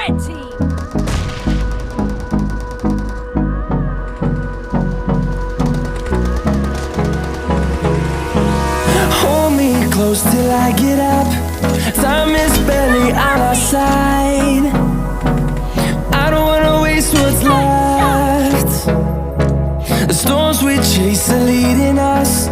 Red team! Hold me close till I get up. Time is barely on our side. I don't wanna waste what's left. The storms we chase are leading us.